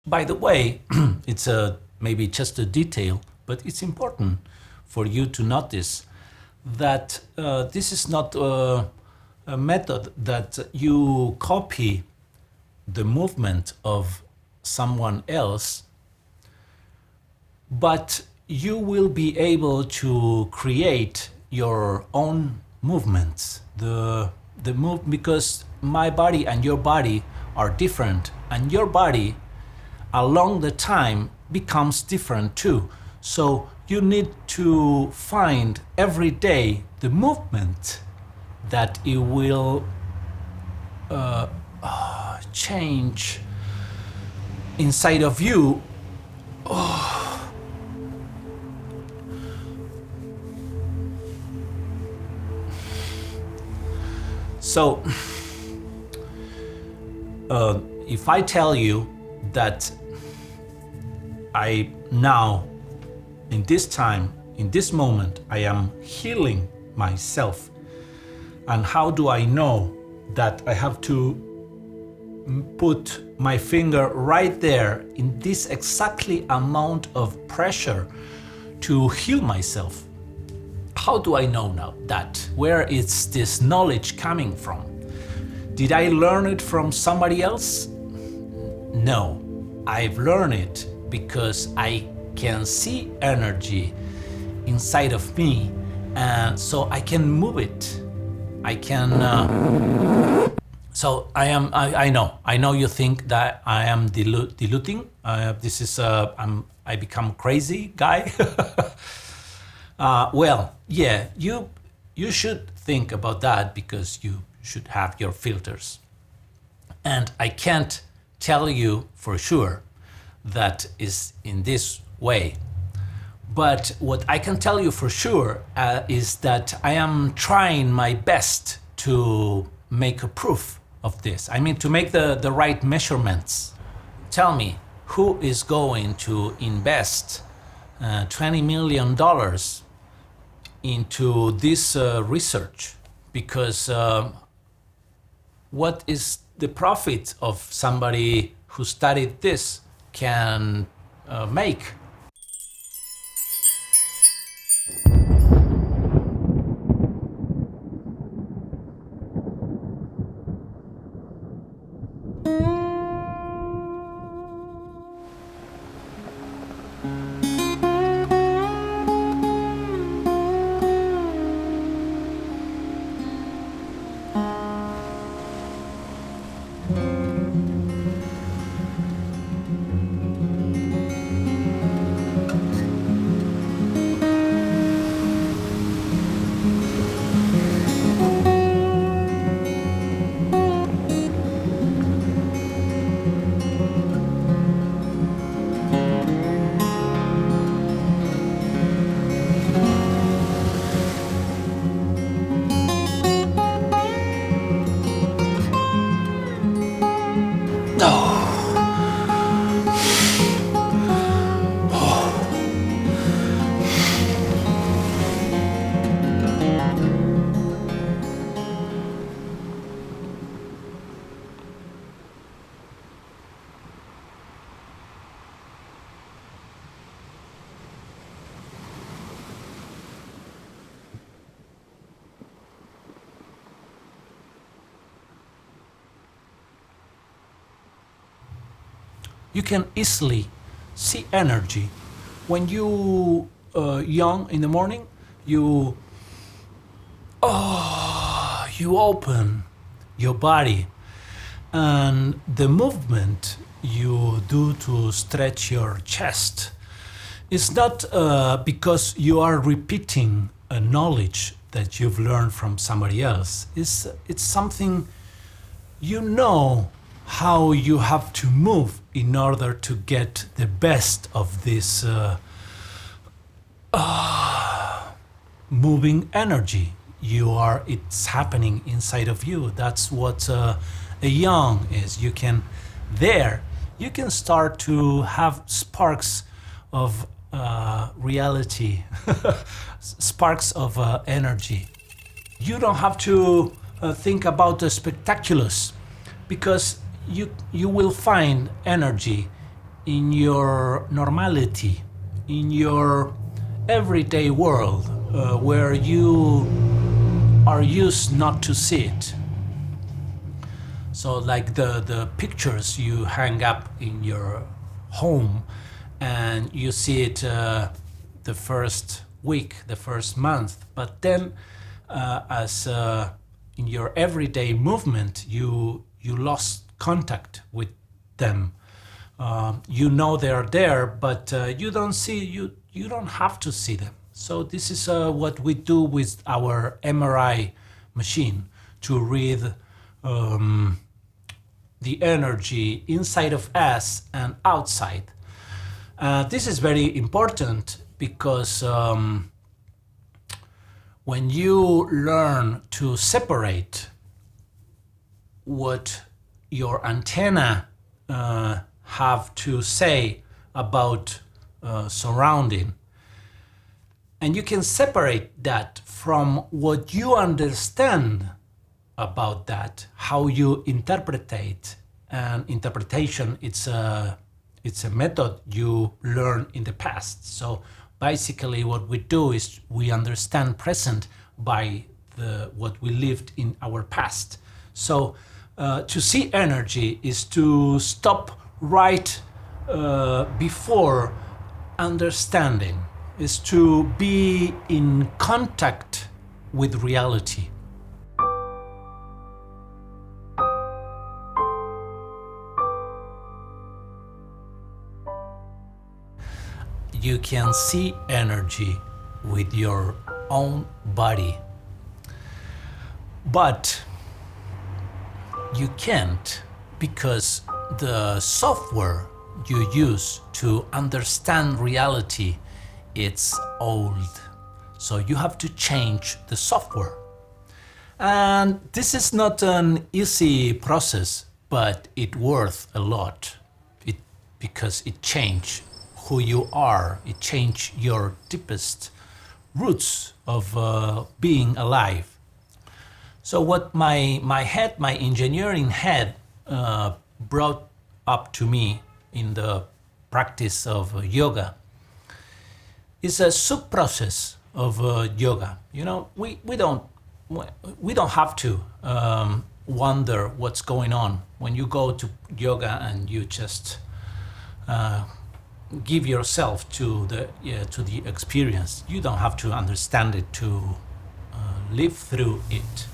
By the way, it's maybe just a detail, but it's important for you to notice that this is not a method that you copy the movement of someone else, but you will be able to create your own movements. The move, because my body and your body are different, and your body along the time becomes different too. So you need to find every day the movement that it will change inside of you. So if I tell you that I now, in this time, in this moment, I am healing myself, and how do I know that I have to put my finger right there in this exactly amount of pressure to heal myself? How do I know now that? Where is this knowledge coming from? Did I learn it from somebody else? No, I've learned it because I can see energy inside of me, and so I can move it. I can. So I know you think that I am diluting. This is I become crazy guy. Well, yeah, you should think about that because you should have your filters. And I can't tell you for sure that is in this way. But what I can tell you for sure is that I am trying my best to make a proof of this. I mean, to make the right measurements. Tell me, who is going to invest $20 million into this research? Because what is the profit of somebody who studied this can make? You can easily see energy. When you young in the morning, you open your body, and the movement you do to stretch your chest is not because you are repeating a knowledge that you've learned from somebody else. It's something you know how you have to move in order to get the best of this moving energy. It's happening inside of you. That's what a yang is. You can start to have sparks of reality, sparks of energy. You don't have to think about the spectaculars, because you will find energy in your normality, in your everyday world, where you are used not to see it. So like the pictures you hang up in your home, and you see it the first week, the first month, but then as in your everyday movement, you lost contact with them. You know they're there, but you don't see, you don't have to see them. So this is what we do with our MRI machine to read the energy inside of us and outside. This is very important because when you learn to separate what your antenna have to say about surrounding, and you can separate that from what you understand about that, how you interpret, and interpretation, it's a method you learn in the past. So basically what we do is we understand present by what we lived in our past. So to see energy is to stop right before understanding, is to be in contact with reality. You can see energy with your own body, but you can't, because the software you use to understand reality, it's old. So you have to change the software. And this is not an easy process, but it worth a lot. Because it changed who you are, it changed your deepest roots of being alive. So what my engineering head brought up to me in the practice of yoga is a sub-process of yoga. You know, we don't have to wonder what's going on when you go to yoga and you just give yourself to the experience. You don't have to understand it to live through it.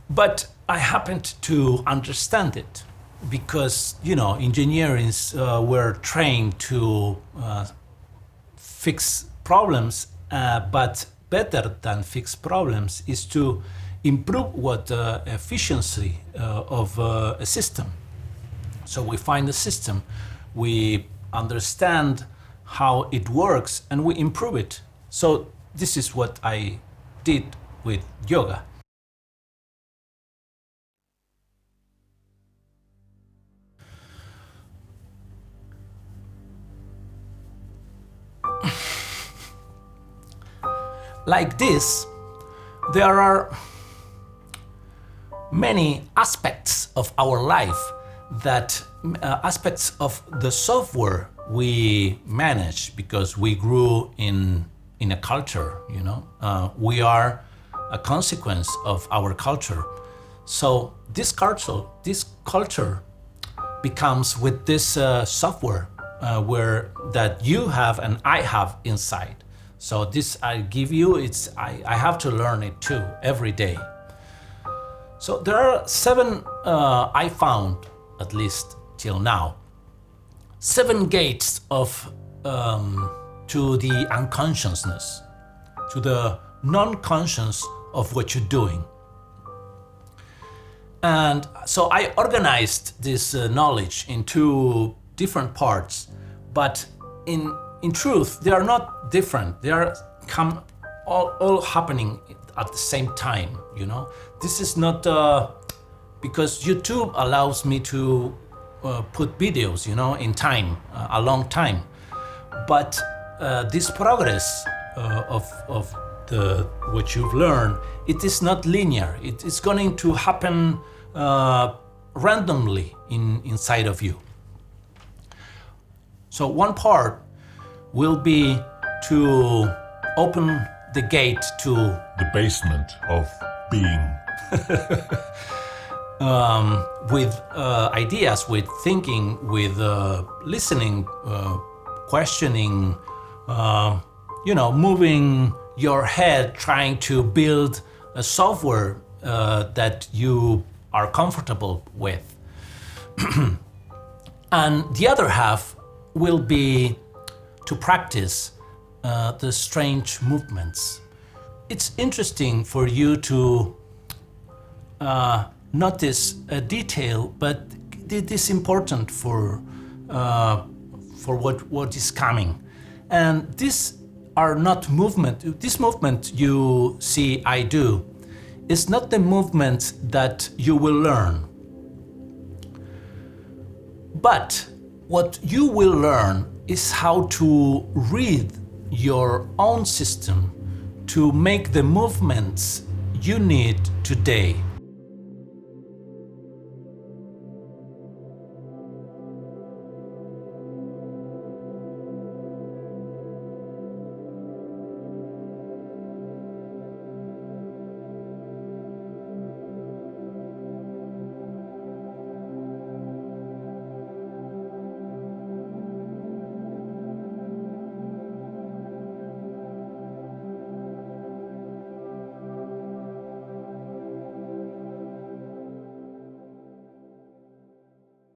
But I happened to understand it because, you know, engineers were trained to fix problems, but better than fix problems is to improve what efficiency of a system. So we find the system, we understand how it works, and we improve it. So this is what I did with yoga. Like this, there are many aspects of our life, that aspects of the software we manage because we grew in a culture, you know. We are a consequence of our culture. So this culture becomes with this software where that you have and I have inside. So this I give you, I have to learn it too every day. So there are 7, I found, at least till now, 7 gates of to the unconsciousness, to the non-conscious of what you're doing. And so I organized this knowledge into different parts, but in truth, they are not different. They are all happening at the same time, you know. This is not because YouTube allows me to put videos, you know, in time, a long time. But this progress of what you've learned, it is not linear. It is going to happen randomly inside of you. So one part will be to open the gate to the basement of being. With ideas, with thinking, with listening, questioning, moving your head, trying to build a software that you are comfortable with. And the other half will be to practice the strange movements. It's interesting for you to notice a detail, but it is important for what is coming. And these are not movement. This movement you see I do is not the movement that you will learn. But what you will learn is how to read your own system to make the movements you need today.